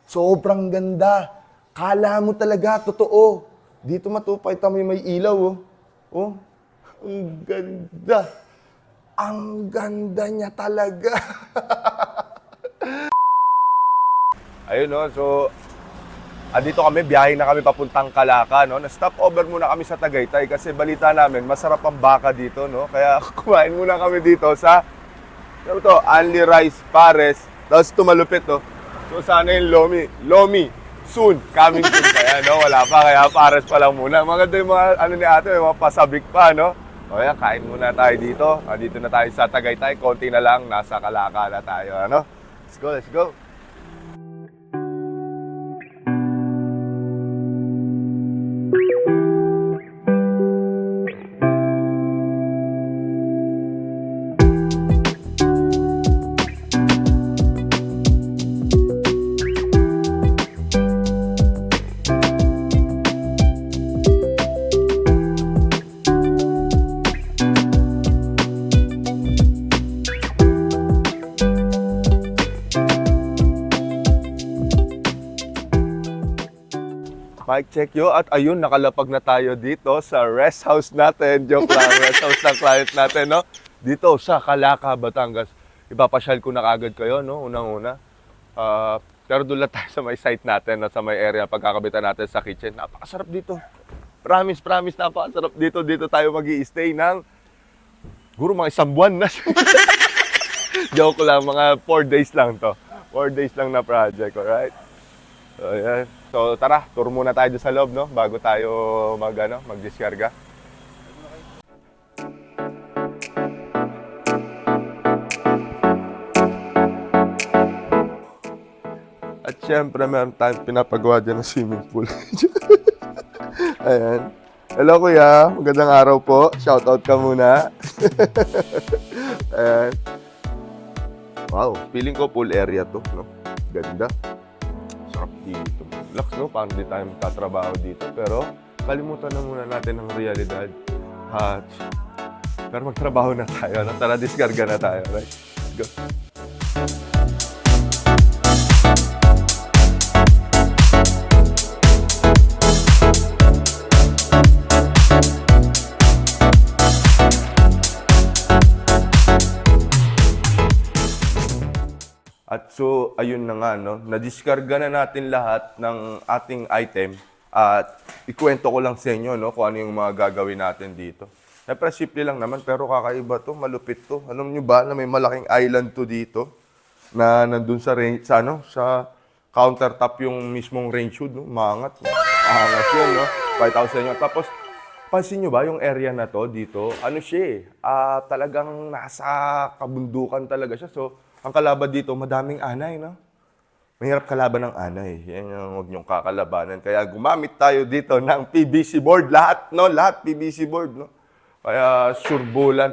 Sobrang ganda. Kala mo talaga, totoo. Dito matupay tayo may ilaw, oh. Oh, ang ganda. Ang ganda niya talaga. Ayun, no? So, andito kami, biyahe na kami papuntang Calaca, no? Na-stop over muna kami sa Tagaytay kasi balita namin, masarap ang baka dito, no? Kaya kumain muna kami dito sa, ano to, Only Rice Pares. Tapos tumalupit, no? So, sana yung Lomi, soon, coming soon. Kaya, no? Wala pa, kaya Pares pa lang muna. Maganda yung mga, ano ni ate, may mga pasabik pa, no? O yan, kain muna tayo dito. Dito na tayo sa Tagaytay, konti na lang, nasa Calaca na tayo, ano? Let's go, let's go. Mic check yo. At ayun, nakalapag na tayo dito sa rest house natin. Joke lang, rest house ng client natin, no? Dito sa Calaca, Batangas. Ipapasyal ko na kagad kayo, no? Unang-una. Pero doon lang tayo sa may site natin, no? Sa may area, pagkakabitan natin sa kitchen. Napakasarap dito. Promise, napakasarap dito. Dito tayo mag-i-stay ng siguro mga isang buwan na. Joke lang, mga 4 days lang to. 4 days lang na project, alright? So, yan. So, tara, tour muna tayo sa loob, no? Bago tayo mag-diskarga. At syempre, meron tayong pinapagawa dyan ng swimming pool. Ayan. Hello, kuya. Magandang araw po. Shoutout ka muna. Ayan. Wow, feeling ko pool area to, no? Ganda. Sarap dito. Relax, no? Parang di tayo magtatrabaho dito. Pero, kalimutan na muna natin ang realidad. Pero magtrabaho na tayo, no? Tara, diskarga na tayo, right? Let's go. At so, ayun na nga, no? Na-diskarga na natin lahat ng ating item at ikwento ko lang sa inyo, no? Kung ano yung mga gagawin natin dito. Siyempre, simple lang naman, pero kakaiba to, malupit to. Alam nyo ba na may malaking island to dito na nandun sa countertop yung mismong range hood, no? Maangat, no? Maangat yun, no? 5,000 yun. Tapos, pansin nyo ba yung area na to dito? Ano siya talagang nasa kabundukan talaga siya. So, ang kalaban dito, madaming anay, no? Mahirap kalaban ng anay. Yan yung huwag niyong kakalabanan. Kaya gumamit tayo dito ng PVC board. Lahat, no? Lahat PVC board, no? Kaya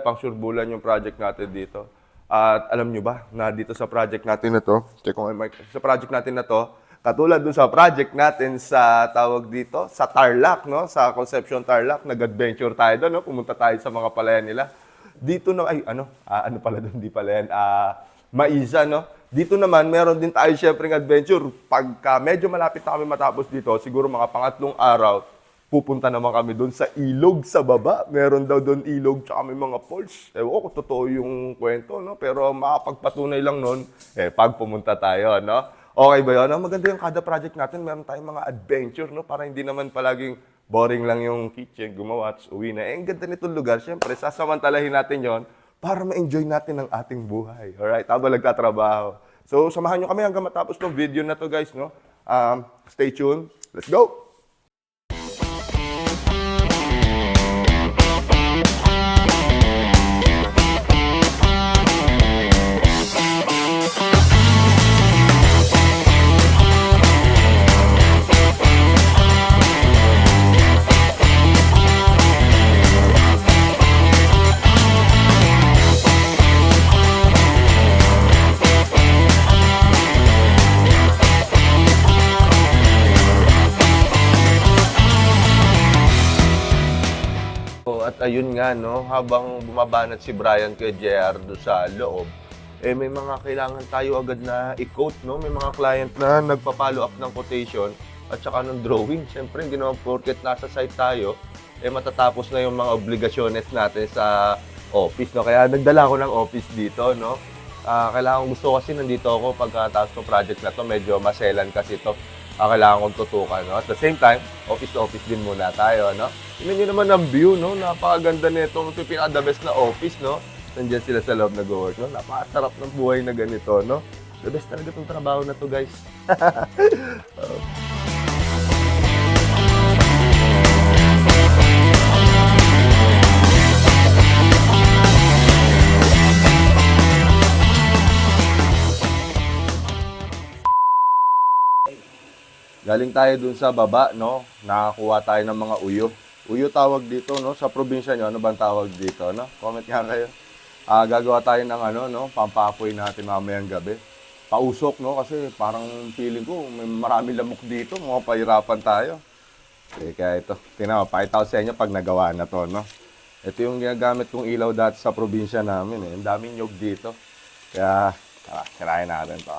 pang surbulan yung project natin dito. At alam nyo ba, na dito sa project natin na to, check ko nga, sa project natin na to, katulad dun sa project natin sa tawag dito, sa Tarlac, no? Sa Concepcion Tarlac, nag-adventure tayo doon, no? Pumunta tayo sa mga palayan nila. Dito na, ano pala doon, di pala yan, Maiza, no? Dito naman, meron din tayo syempre ng adventure. Pagka medyo malapit na kami matapos dito, siguro mga pangatlong araw, pupunta naman kami doon sa ilog sa baba. Meron daw doon ilog, tsaka may mga falls. Ewan ko kung totoo yung kwento, no? Pero makapagpatunay lang nun, pag pumunta tayo, no? Okay ba yun? Maganda yung kada project natin, meron tayong mga adventure, no? Para hindi naman palaging boring lang yung kitchen, gumawa, uwi na. Ang ganda nitong lugar, syempre, sasamantalahin natin yon para ma-enjoy natin ang ating buhay. Alright, habang nagtatrabaho. So, samahan nyo kami hanggang matapos ng video na to, guys, no? Stay tuned. Let's go! At ayun nga, no, habang bumabanat si Brian kay JR doon sa loob, eh may mga kailangan tayo agad na i-quote, no? May mga client na nagpa-follow up ng quotation at saka ng drawing. Siyempre, hindi naman porket nasa site tayo, eh matatapos na yung mga obligasyones natin sa office, no? Kaya nagdala ko ng office dito, no? Kailangan gusto ko kasi nandito ako pagkatapos ng project na to, medyo maselan kasi to. Kailangan kong tutukan, no? At the same time, office to office din muna tayo, no? Tingnan nyo naman ang view, no? Napakaganda nito. Ito yung pinaka-the best na office, no? Nandiyan sila sa loob nag-work, no? Napakasarap ng buhay na ganito, no? The best talaga itong trabaho na to, guys. Galing tayo dun sa baba, no? Nakakuha tayo ng mga uyo. Uyo tawag dito, no? Sa probinsya nyo, ano bang tawag dito, no? Comment nga kayo. Gagawa tayo ng ano, no? Pampapoy natin mamayang gabi. Pausok, no? Kasi parang feeling ko, may maraming lamok dito. Mga pahirapan tayo. Okay, kaya ito. Tingnan mo, pakita ko sa inyo pag nagawa na to, no? Ito yung ginagamit kong ilaw dati sa probinsya namin, eh. Ang daming nyog dito. Kaya, sirahin natin to.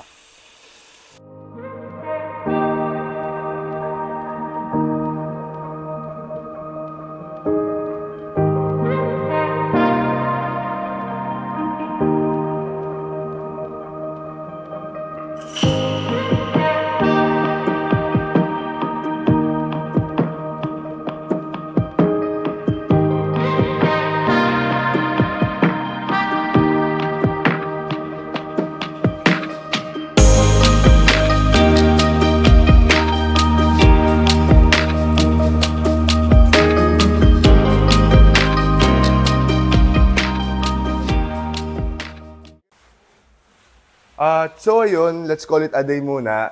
So ayun, let's call it a day muna.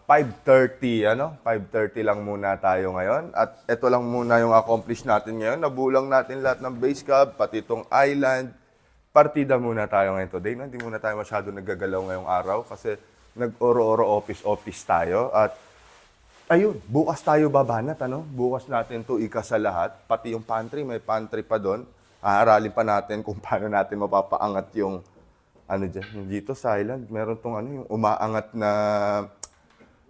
5:30, ano? 5:30 lang muna tayo ngayon. At ito lang muna yung accomplish natin ngayon. Nabulang natin lahat ng base cab, pati itong island. Partida muna tayo ngayon today. No? Hindi muna tayo masyado naggagalaw ngayong araw kasi nag-oro-oro office tayo. At ayun, bukas tayo babanat, ano? Bukas natin to ikasa lahat. Pati yung pantry, may pantry pa doon. Aaralin pa natin kung paano natin mapapaangat yung ano dyan, yung dito sa island, meron tong ano, yung umaangat na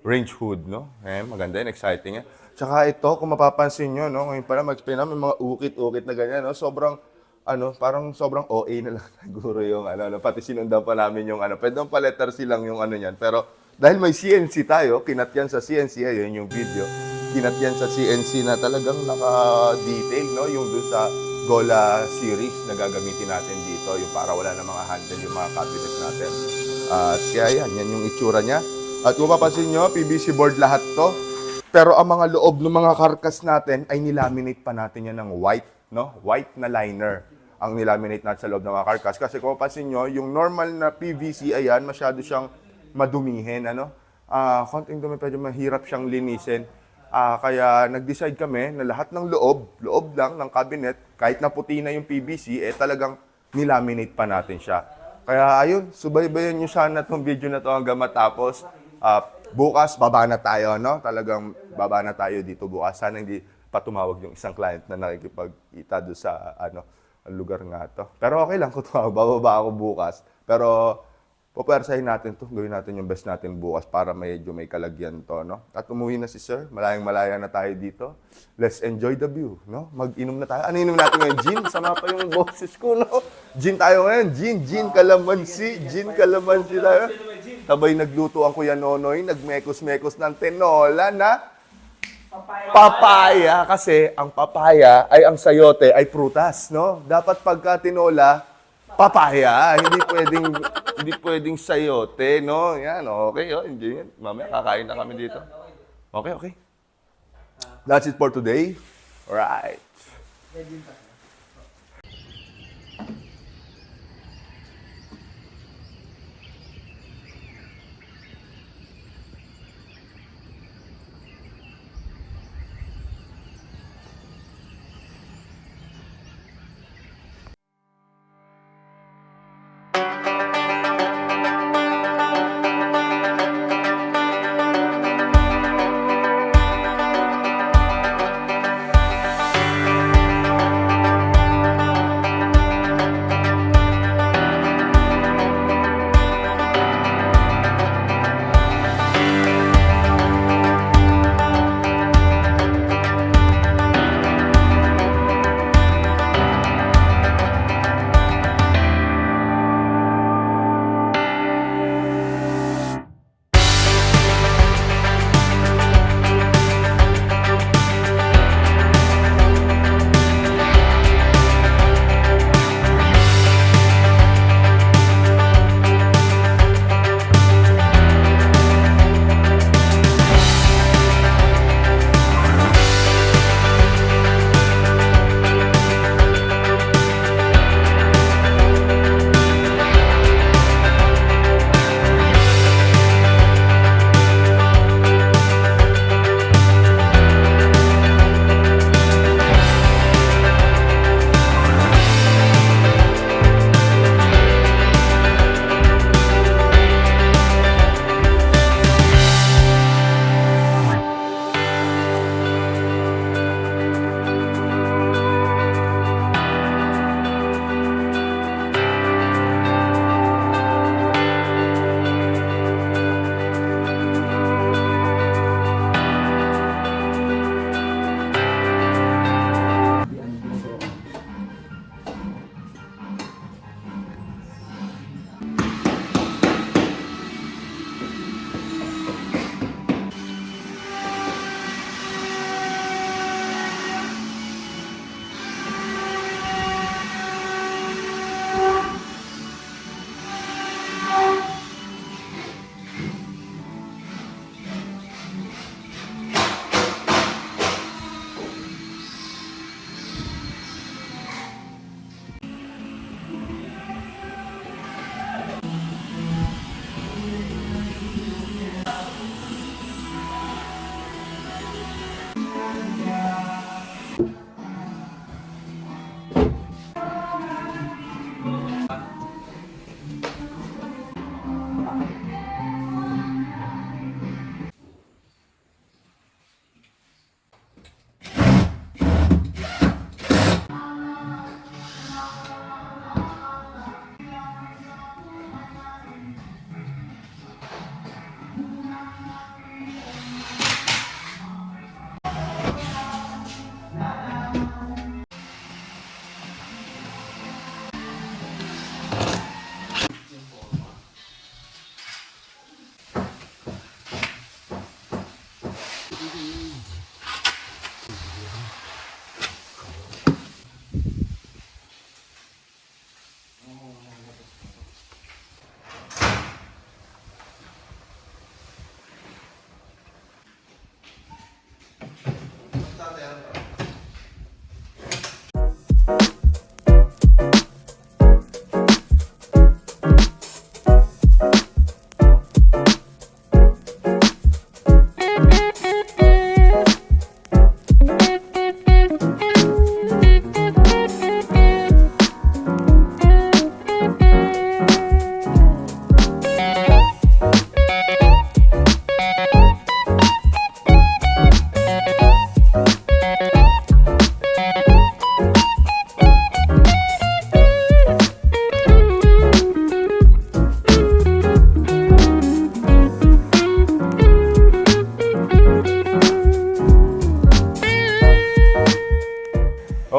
range hood, no? Maganda yun, exciting yan. Tsaka ito, kung mapapansin nyo, no? Ngayon pala, mag-explain namin mga ukit-ukit na ganyan, no? Sobrang, ano, parang sobrang OA na lang siguro yung, ano, pati sinundan pa namin yung, ano, pwede pa letter C lang yung, ano yan. Pero, dahil may CNC tayo, kinat yan sa CNC, ayun yung video, kinat yan sa CNC na talagang naka-detail, no? Yung dun sa Gola series na gagamitin natin dito, yung para wala na mga handle yung mga cabinet natin. At kaya yan yung itsura niya. At kung mapapansin nyo, PVC board lahat to. Pero ang mga loob ng mga karkas natin ay nilaminate pa natin yan ng white, no? White na liner ang nilaminate natin sa loob ng mga karkas. Kasi kung mapapansin nyo, yung normal na PVC, ayan, masyado siyang madumihin, ano? Konting dumi, medyo mahirap siyang linisin. Kaya nag-decide kami na lahat ng loob lang ng cabinet, kahit na puti na yung PVC, eh talagang nilaminate pa natin siya. Kaya ayun, subaybayan nyo sana itong video na to hanggang matapos. Bukas, baba na tayo, no? Talagang baba na tayo dito bukas. Sana hindi pa tumawag yung isang client na nakikipagkita doon sa lugar nga to. Pero okay lang kung tumawag, bababa ako bukas. Pero pupersahin natin to, gawin natin yung best natin bukas para medyo may kalagyan to, no? At umuwi na si Sir, malayang-malaya na tayo dito. Let's enjoy the view, no? Mag-inom na tayo. Ano inom natin ngayon? Gin? Sama pa yung boses ko, no? Gin tayo ngayon. Gin, kalamansi. Gin, kalamansi tayo. Sabay nagluto ang Kuya Nonoy, nagmekos-mekos ng tinola na papaya. Kasi ang papaya ay ang sayote ay prutas, no? Dapat pagka tinola, papaya, hindi pwedeng sayote, no? Yan, okay, oh, enjoy yan. Mamaya kakain na kami dito. Okay. That's it for today. Alright.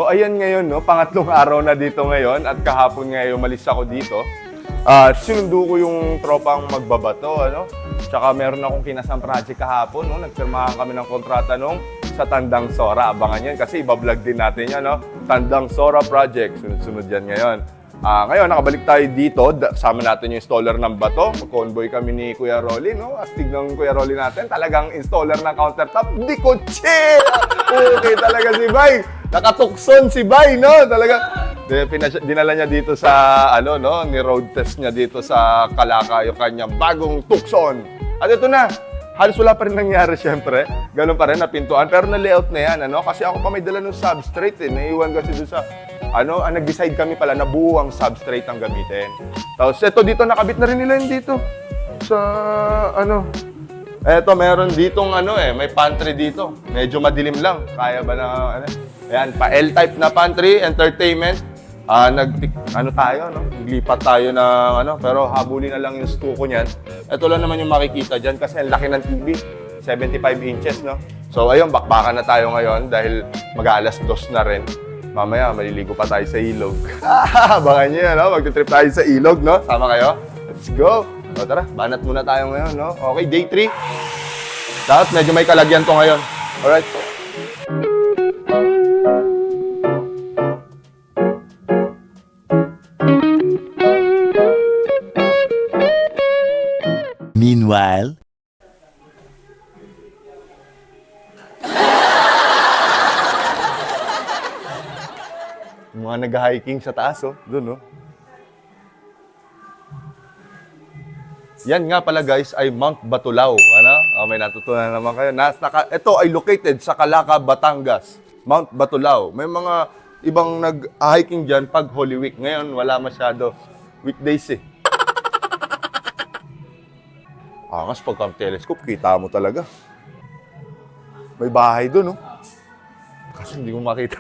So, ayan ngayon, no? Pangatlong araw na dito ngayon at kahapon ngayon umalis ako dito. Sinundo ko yung tropang magbabato, ano? Tsaka meron akong kinasang project kahapon, no? Nagpirmahan kami ng kontrata nung sa Tandang Sora. Abangan yan kasi ibablog din natin yan, no? Tandang Sora Project. Sunod-sunod yan ngayon. Ngayon, nakabalik tayo dito. Kasama natin yung installer ng bato. Mag-convoy kami ni Kuya Rolly, no? Astig ng Kuya Rolly natin. Talagang installer ng countertop. Di ko chill! Okay talaga si Bay. Nakatukson si Bay, no? Talaga. Dinala niya dito sa, ano, no? Ni-road test niya dito sa Calacca yung kanyang bagong tukson. At ito na. Halos wala pa rin nangyari, syempre. Ganun pa rin, napintuan. Pero na-layout na yan, ano? Kasi ako pa may dala ng substrate, eh. Naiiwan kasi doon sa, ano, nag-decide kami pala na buwang substrate ang gamitin. Tapos, ito dito, nakabit na rin nila yun dito. Sa, ano, eto, meron ditong, ano, may pantry dito. Medyo madilim lang. Kaya ba na, ano? Ayan, pa L-type na pantry, entertainment. Ano tayo, no? Naglipat tayo ng ano, pero habulin na lang yung stuko niyan. Ito lang naman yung makikita diyan kasi ang laki ng TV, 75 inches, no? So ayun, bakbakan na tayo ngayon dahil mag-aalas 2 na rin. Mamaya maliligo pa tayo sa ilog. Abangan niyo, no? Magte-trip tayo sa ilog, no? Sama kayo? Let's go. So tara, banat muna tayo ngayon, no? Okay, day 3. Dapat medyo may kalagyan to ngayon. Alright. Meanwhile, mga nag-hiking sa taas, oh. Doon, oh. Yan nga pala, guys, ay Mount Batulao. Ano? May natutunan naman kayo. Ito ay located sa Calacca, Batangas. Mount Batulao. May mga ibang nag-hiking dyan pag Holy Week. Ngayon, wala masyado. Weekdays, eh. Angas pagka telescope, kita mo talaga. May bahay doon, no? Kasi hindi mo makita.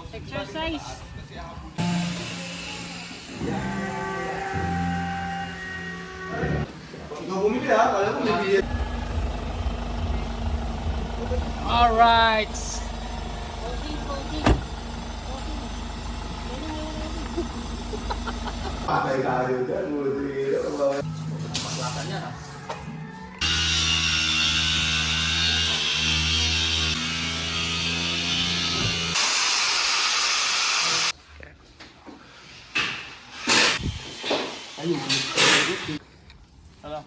Exercise. All right. Hello.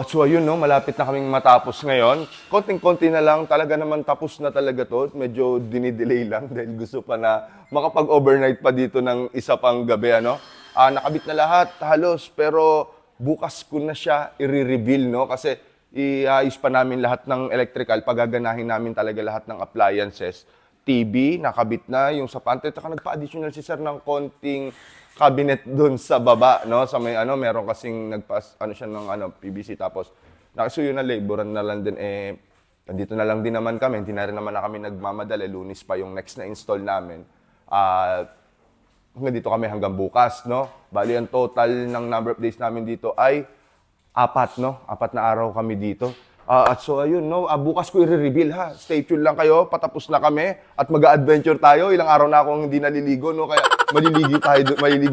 So ayun, no, malapit na kaming matapos ngayon. Konting-konti na lang, talaga naman tapos na talaga to. Medyo dinidelay lang dahil gusto pa na makapag-overnight pa dito ng isa pang gabi, ano. Nakabit na lahat, halos, pero bukas ko na siya i-reveal, no, kasi iayos pa namin lahat ng electrical, pagaganahin namin talaga lahat ng appliances. TV, nakabit na, yung sapante, saka nagpa-additional si sir ng konting cabinet doon sa baba, no? Sa may meron kasing siya ng PVC, tapos nakasuyo na laboran na lang din, nandito na lang din naman kami, hindi na rin naman na kami nagmamadali, Lunes pa yung next na install namin. Hanggang dito kami hanggang bukas, no? Bali, ang total ng number of days namin dito ay 4, no? 4 na araw kami dito. At so ayun, no? Bukas ko i-reveal, ha? Stay tuned lang kayo, patapos na kami at mag-a-adventure tayo. Ilang araw na akong hindi naliligo, no? Kaya maliligo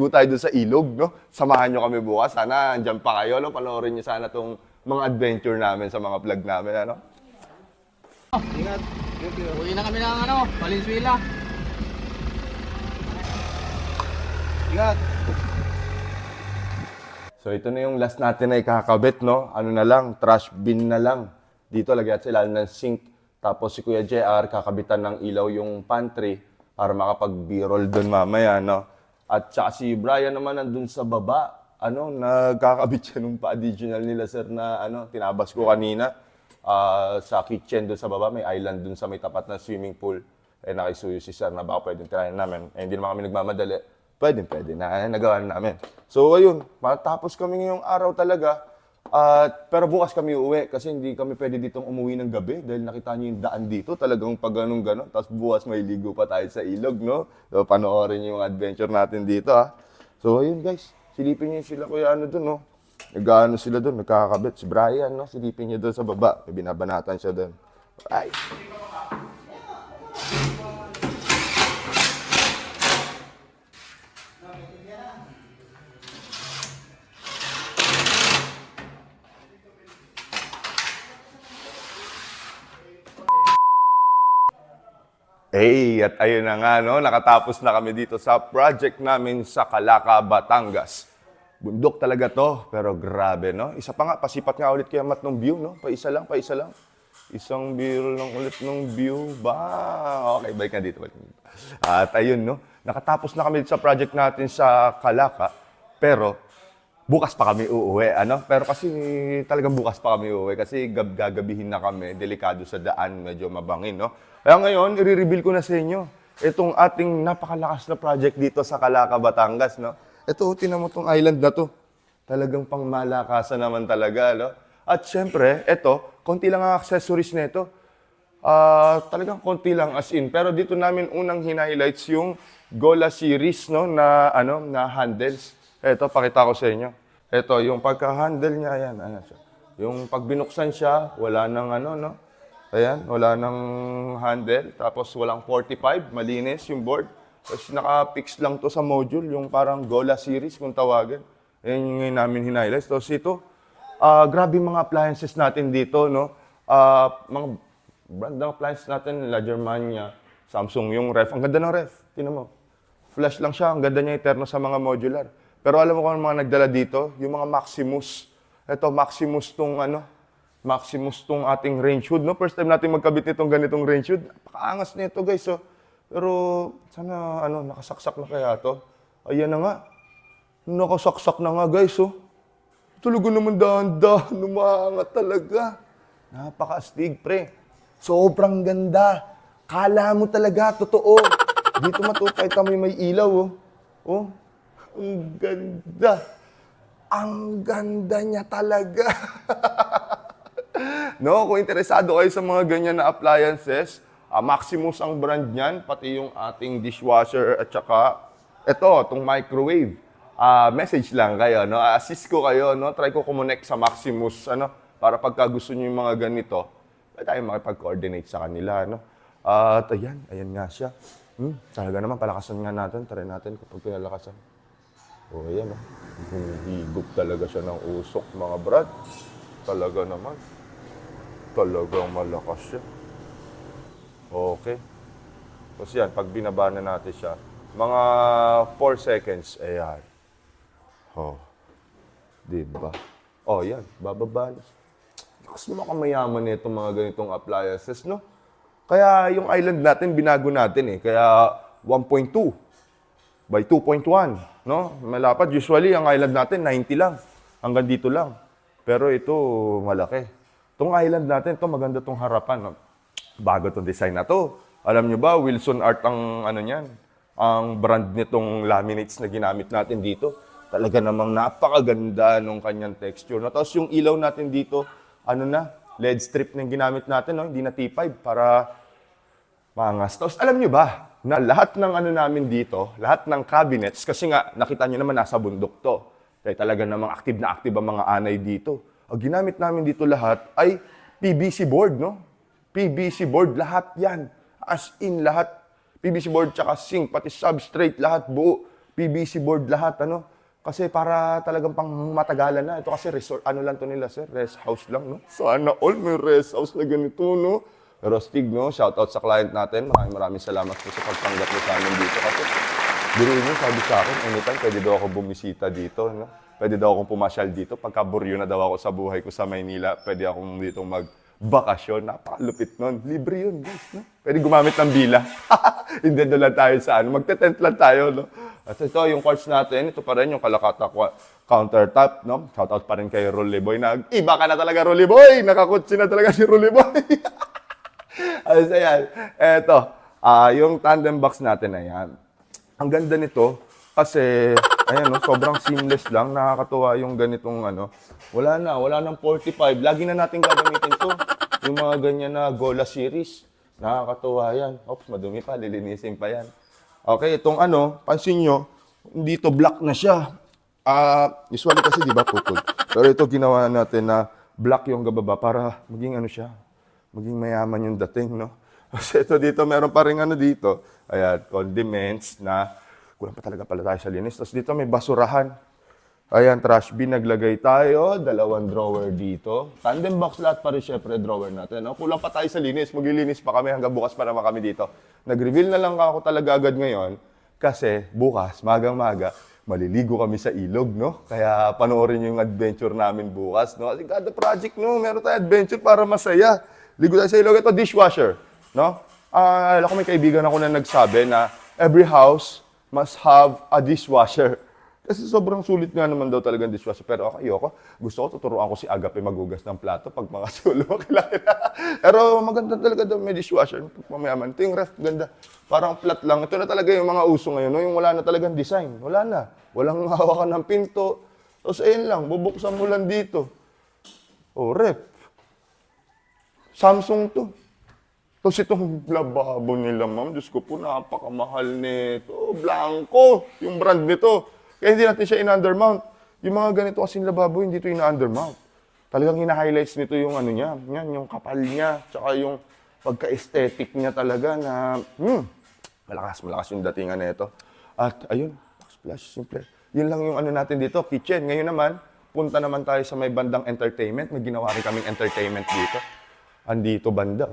tayo doon sa ilog, no? Samahan nyo kami bukas. Sana andyan pa kayo, no? Panoorin nyo sana tong mga adventure namin sa mga vlog namin, ano? Ingat. Uwi na kami ng Valenzuela. Ingat! So ito na yung last natin na ikakabit, no? Ano na lang, trash bin na lang. Dito lagyan sa ilalim ng sink. Tapos si Kuya JR kakabitan ng ilaw yung pantry para makapag-b-roll doon mamaya, no? At saka si Brian naman nandun sa baba. Nagkakabit siya nung pa-additional nila, sir, na tinabas ko kanina. Sa kitchen doon sa baba, may island doon sa may tapat na swimming pool. Nakisuyo si sir na baka pwedeng tirahin namin. Hindi naman kami nagmamadali. Pwede na, nagawa na namin. So ayun, matapos kami ngayong araw talaga. Pero bukas kami uuwi kasi hindi kami pwede ditong umuwi ng gabi dahil nakita niyo yung daan dito, talagang pag ganun-ganon. Tapos bukas may ligo pa tayo sa ilog, no? So panoorin niyo yung adventure natin dito, ha? So ayun, guys, silipin niyo sila kuya doon, no? Nag-ano sila doon, nagkakabit. Si Brian, no? Silipin niyo doon sa baba. May binabanatan siya doon. Ay! At ayun na nga, no? Nakatapos na kami dito sa project namin sa Calaca, Batangas. Bundok talaga to, pero grabe, no? Isa pa nga, pasipat nga ulit kaya mat ng view, no? Paisa lang. Isang biro lang ulit ng view. Okay, balik na dito. At ayun, no? Nakatapos na kami sa project natin sa Calaca, pero bukas pa kami uuwi, Pero kasi talagang bukas pa kami uuwi kasi gagabihin na kami, delikado sa daan, medyo mabangin, no? Kaya ngayon, i-reveal ko na sa inyo itong ating napakalakas na project dito sa Calaca, Batangas, no? Ito, tinan mo tong island na to. Talagang pangmalakasan naman talaga, no? At syempre, ito, konti lang ang accessories nito. Talagang konti lang as in. Pero dito namin unang hinighlights yung Gola series, no, na handles. Ito, pakita ko sa inyo. Ito, yung pagka-handle niya, ayan siya. Yung pag binuksan siya, wala nang no? Ayan, wala nang handle. Tapos walang 45, malinis yung board. Tapos naka-fix lang to sa module, yung parang Gola series kung tawagin. Ayan yung ngayon namin hinighlights. Tapos ito, grabe mga appliances natin dito, no? Mga brand ng appliances natin, La Germania, Samsung, yung ref. Ang ganda ng ref, tinan mo. Flash lang siya, ang ganda niya eterno sa mga modular. Pero alam mo kung ano mga nagdala dito? Yung mga Maximus. Ito, Maximus tong ating range hood, no? First time natin magkabit nitong ganitong range hood. Napakaangas nito, guys, oh. Pero sana nakasaksak na kaya to. Ayan na nga. Nakasaksak na nga, guys, oh. Talaga naman dahan-dahan, umaangat talaga. Napaka-astig, pre. Sobrang ganda. Kala mo talaga, totoo. Dito matupay kami may ilaw, oh. Oh, ang ganda. Ang ganda niya talaga. No, kung interesado kayo sa mga ganyan na appliances, Maximus ang brand niyan, pati yung ating dishwasher at saka itong microwave. Message lang kayo, no? Assist ko kayo, no? Try ko kumonect sa Maximus, para pagka gusto niyo yung mga ganito, pwede tayo makipag-coordinate sa kanila, no? At ayan nga siya. Talaga naman, palakasan nga natin. Try natin kapag pinalakasan. O, ayan, no? Higop talaga siya ng usok, mga brad. Talaga naman. Talagang malakas siya. Okay. Tapos yan, pag binaba na natin siya, mga 4 seconds, ayan. Oh. Diba? Oh, yan. Bababa na siya. napakamayaman nito mga ganitong appliances, no? Kaya yung island natin, binago natin eh. Kaya 1.2 by 2.1, no? Malapad. Usually, ang island natin, 90 lang. Hanggang dito lang. Pero ito, malaki. Itong island natin, ito maganda tong harapan. No? Bago tong design na to. Alam nyo ba, Wilson Art ang ano niyan, ang brand nitong laminates na ginamit natin dito. Talaga namang napakaganda nung kanyang texture. No? Tapos yung ilaw natin dito, ano na, LED strip na yung ginamit natin, no? Hindi na T5 para maangas. Tapos alam nyo ba, na lahat ng ano namin dito, lahat ng cabinets, kasi nga, nakita nyo naman nasa bundok to. Kaya talaga namang active na active ang mga anay dito. Ang ginamit namin dito lahat ay PVC board, no? PVC board, lahat yan. As in, lahat. PVC board tsaka sink, pati substrate, lahat buo. PVC board, lahat, ano? Kasi para talagang pang matagalan na. Ito kasi resort, ano lang to nila, sir? Rest house lang, no? Sana all may rest house na ganito, no? Pero Stig, no? Shoutout sa client natin. Maraming salamat po sa pagtanggap niyo sa amin dito. Kasi, biruin niyo, sabi sa akin, anytime pwede daw ako bumisita dito, no? Pwede daw akong pumasyal dito. Pagkaburyo na daw ako sa buhay ko sa Maynila, pwede akong dito magbakasyon. Napakalupit nun. Libre yun, guys, no? Pwede gumamit ng bila. Hindi doon lang tayo sa ano. Magte-tent lang tayo, no? At ito, yung quartz natin, ito pa rin yung Kalakata countertop, no? Shoutout pa rin kay Rolly Boy. Iba ka na talaga, Rolly Boy! Nakakutsi na talaga si Rolly Boy. Ayos, ayan. Eto, yung tandem box natin na yan. Ang ganda nito, kasi, ayan, no, sobrang seamless lang. Nakakatuwa yung ganitong, ano. Wala nang 45. Lagi na natin gagamitin to. Yung mga ganyan na Gola series. Nakakatuwa yan. Oops, madumi pa. Lilinisin pa yan. Okay, itong ano, pansin nyo, dito black na siya. Usually kasi, di ba, putol. Pero ito ginawa natin na black yung gababa para maging ano siya, maging mayaman yung dating, no? Kasi ito dito, meron pa rin ano dito. Ayan, condiments na kulang pa talaga pala tayo sa linis. Tapos dito may basurahan. Ayan, trash bin, naglagay tayo. 2 drawer dito. Tandem box lahat pa rin syempre drawer natin. No? Kulang pa tayo sa linis. Maglilinis pa kami hanggang bukas pa naman kami dito. Nag-reveal na lang ako talaga agad ngayon. Kasi bukas, magang-maga, maliligo kami sa ilog, no? Kaya panoorin yung adventure namin bukas, no? Kasi kada project, no? Meron tayong adventure para masaya. Ligo tayo sa ilog. Ito, dishwasher, no? Alam ko may kaibigan ako na nagsabi na every house must have a dishwasher. Kasi sobrang sulit nga naman daw talagang dishwasher. Pero ako, ayoko. Gusto ko, tuturuan ko si Agape magugas ng plato pag mga sulo. Pero maganda talaga daw may dishwasher. Pamayaman. Ito yung ref, ganda. Parang flat lang. Ito na talaga yung mga uso ngayon. No? Yung wala na talagang design. Wala na. Walang hawakan ng pinto. Tapos ayun lang, bubuksan mo lang dito. Oh, ref. Samsung to. Tapos itong lababo nila, ma'am. Diyos ko po, napakamahal nito. Blanco. Yung brand nito. Kaya hindi natin siya in-undermount. Yung mga ganito kasing lababo, hindi ito in-undermount. Talagang hina-highlights nito yung ano niya, yan, yung kapal niya, tsaka yung pagka-aesthetic niya talaga na, malakas yung datingan na ito. At ayun, splash, simple. Yun lang yung ano natin dito, kitchen. Ngayon naman, punta naman tayo sa may bandang entertainment. May ginawa rin kaming entertainment dito. Andito banda.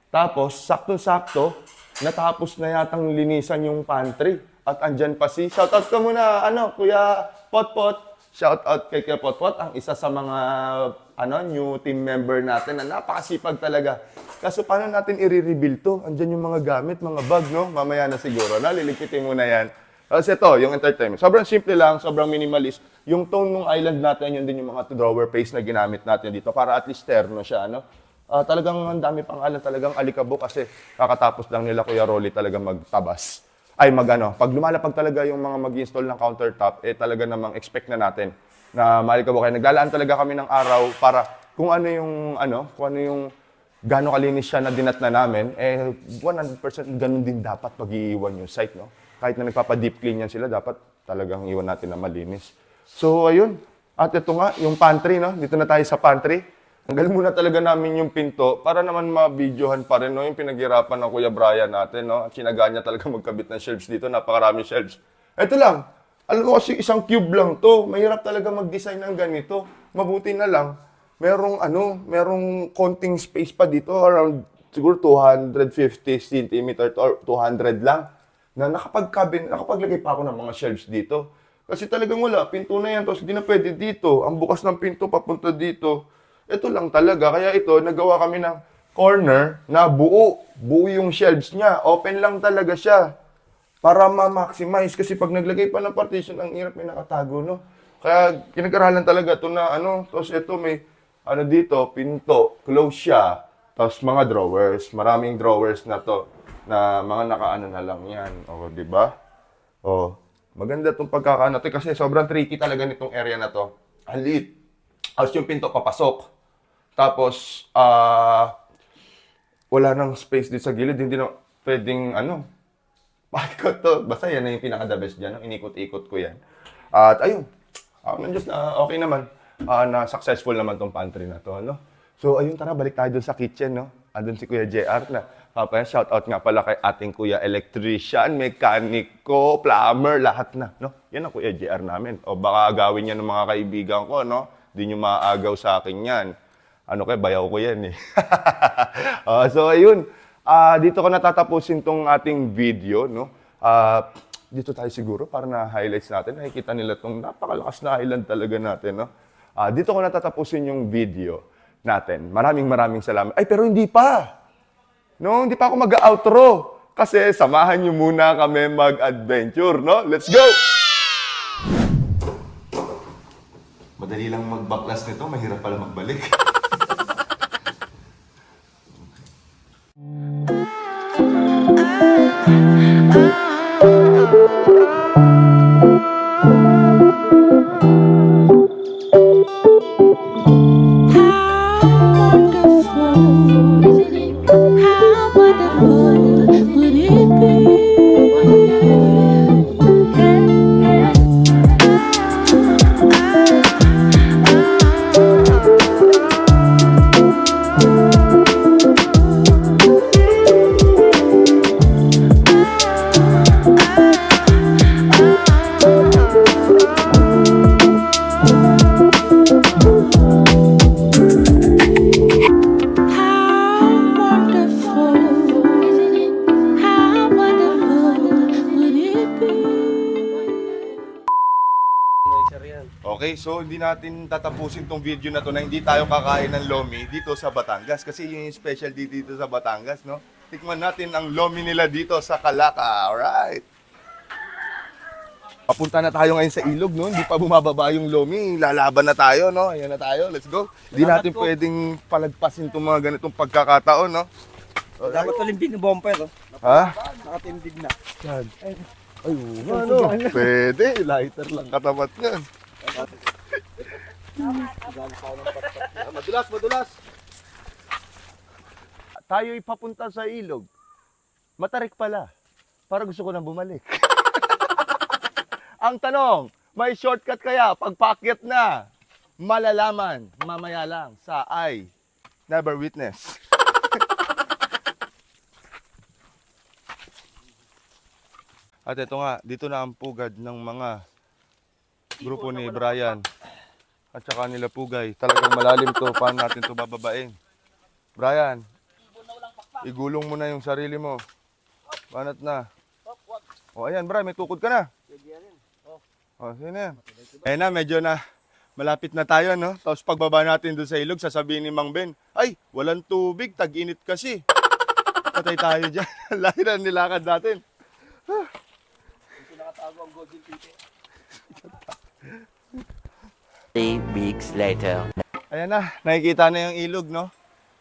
Tapos, sakto-sakto, natapos na yatang linisan yung pantry. At andyan pa si, shoutout ka muna, Kuya Potpot. Shoutout kay Kuya Potpot, ang isa sa mga, new team member natin na napakasipag talaga. Kaso paano natin i-rebuild to? Andyan yung mga gamit, mga bag, no? Mamaya na siguro, liligpitin mo na yan. Kasi ito, yung entertainment. Sobrang simple lang, sobrang minimalist. Yung tone ng island natin, yun din yung mga drawer face na ginamit natin dito para at least terno siya, talagang ang dami pang talagang alikabok kasi kakatapos lang nila Kuya Rolly talagang magtabas. Pag lumalapag talaga yung mga mag-install ng countertop, talaga namang expect na natin na malikabok. Kaya naglalaan talaga kami ng araw para kung ano yung gano'ng kalinis siya na dinat na namin, 100% ganun din dapat pag-iiwan yung site, no? Kahit na nagpapa-deep clean yan sila, dapat talagang iwan natin na malinis. So, ayun. At ito nga, yung pantry, no? Dito na tayo sa pantry. Tanggalin muna talaga namin yung pinto para naman ma-videohan pa rin, no? Yung pinaghirapan ng Kuya Brian natin, no? Sinaga niya talaga magkabit ng shelves dito. Napakaraming shelves. Ito lang. Alam mo kasi isang cube lang to. Mahirap talaga mag-design ng ganito. Mabuti na lang. Merong konting space pa dito. Around siguro 250 cm or 200 lang. Na nakapaglagay pa ako ng mga shelves dito. Kasi talagang wala. Pinto na yan. Tapos hindi na pwede dito. Ang bukas ng pinto papunta dito. Ito lang talaga. Kaya ito, nagawa kami ng corner na buo. Buo yung shelves niya. Open lang talaga siya. Para ma-maximize. Kasi pag naglagay pa ng partition, ang hirap may nakatago, no? Kaya pinag-aralan talaga ito na ano. Tapos ito may, ano dito, pinto. Close siya. Tapos mga drawers. Maraming drawers na to. Na mga nakaano na lang yan. O, di ba? O, maganda itong pagkakaano. Kasi sobrang tricky talaga nitong area na to. Ang liit. Tapos yung pinto papasok. Tapos, wala nang space dito sa gilid. Hindi na pwedeng, bakit to? Basta yan na yung pinaka-the best dyan. Inikot-ikot ko yan. At ayun, nandiyan na okay naman. Na successful naman tong pantry na to. So, ayun, tara, balik tayo dun sa kitchen. Andun si Kuya JR na. Shoutout nga pala kay ating Kuya Electrician, Mekaniko, Plumber, lahat na. Yan ang Kuya JR namin. O baka agawin yan ng mga kaibigan ko, Di nyo maaagaw sa akin yan. Bayaw ko yan eh. So ayun, dito ko natatapusin tong ating video, dito tayo siguro para na highlights natin. Nakikita nila tong napakalakas na island talaga natin, dito ko natatapusin yung video natin. Maraming salamat. Ay, pero hindi pa. Hindi pa ako mag-outro. Kasi samahan nyo muna kami mag-adventure, Let's go! Madali lang magbaklas nito, mahirap pala magbalik. Okay, so hindi natin tatapusin tong video na to na hindi tayo kakain ng lomi dito sa Batangas. Kasi yun yung specialty dito sa Batangas, Tikman natin ang lomi nila dito sa Calaca. Alright! Papunta na tayo ngayon sa ilog, Hindi pa bumababa yung lomi. Lalaban na tayo, Ayan na tayo. Let's go. Hindi natin pwedeng palagpasin itong mga ganitong pagkakataon, Dapat tulimbing ng bumper, Ha? Nakatimbig na. Yan. Ay, pwede. Lighter lang katapat yan. Madulas. Tayo'y papunta sa ilog. Matarik pala. Para gusto ko nang bumalik. Ang tanong, may shortcut kaya pag paakyat na? Malalaman mamaya lang sa I Never Witness. At ito nga, dito na ang pugad ng mga grupo ni Brian at saka nila Pugay. Talagang malalim to. Paano natin to bababain? Brian, igulong mo na yung sarili mo. Banat na. O ayan, Brian, may tukod ka na. O, sino yan? Ayan na, medyo na malapit na tayo, Tapos pagbaba natin doon sa ilog, sasabihin ni Mang Ben, ay, walang tubig, tag-init kasi. Patay tayo dyan. Lahi na nilakad natin. Dito nakatago ang golden titi. 3 weeks later. Ayan na, nakikita na yung ilog,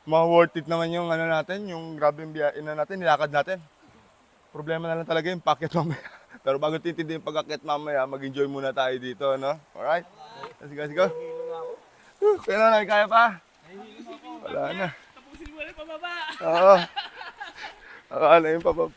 Mga worth it naman yung natin, yung grabing biyain na natin, nilakad natin. Problema na lang talaga yung packet mamaya. Pero bago tintindi yung pag-akyat mamaya, mag-enjoy muna tayo dito, Alright? Let's go. Kaya na, kaya pa? Wala na. Tapusin mo na yung pababa. Oo. Akala yung pababa,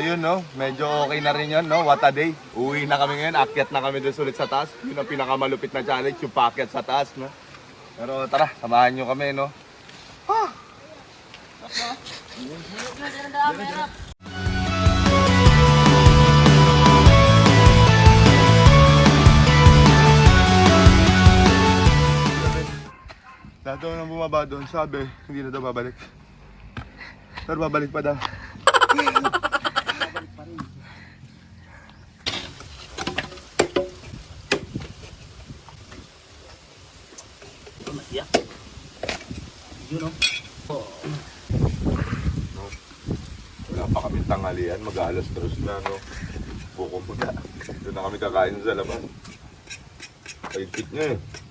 ayun no, medyo okay na rin yan no, what a day. Uwi na kami ngayon, akyat na kami doon ulit sa taas. Yun ang pinakamalupit na challenge, yung paakyat sa taas no. Pero tara, samahan nyo kami no. Lahat daw nang bumaba doon, sabi, hindi na daw babalik. Pero babalik pa daw. Wala pa kami tanghalian, mag-alas 3 na, no? Buko muna. Doon na kami kakain sa labas. Paigpit niya eh.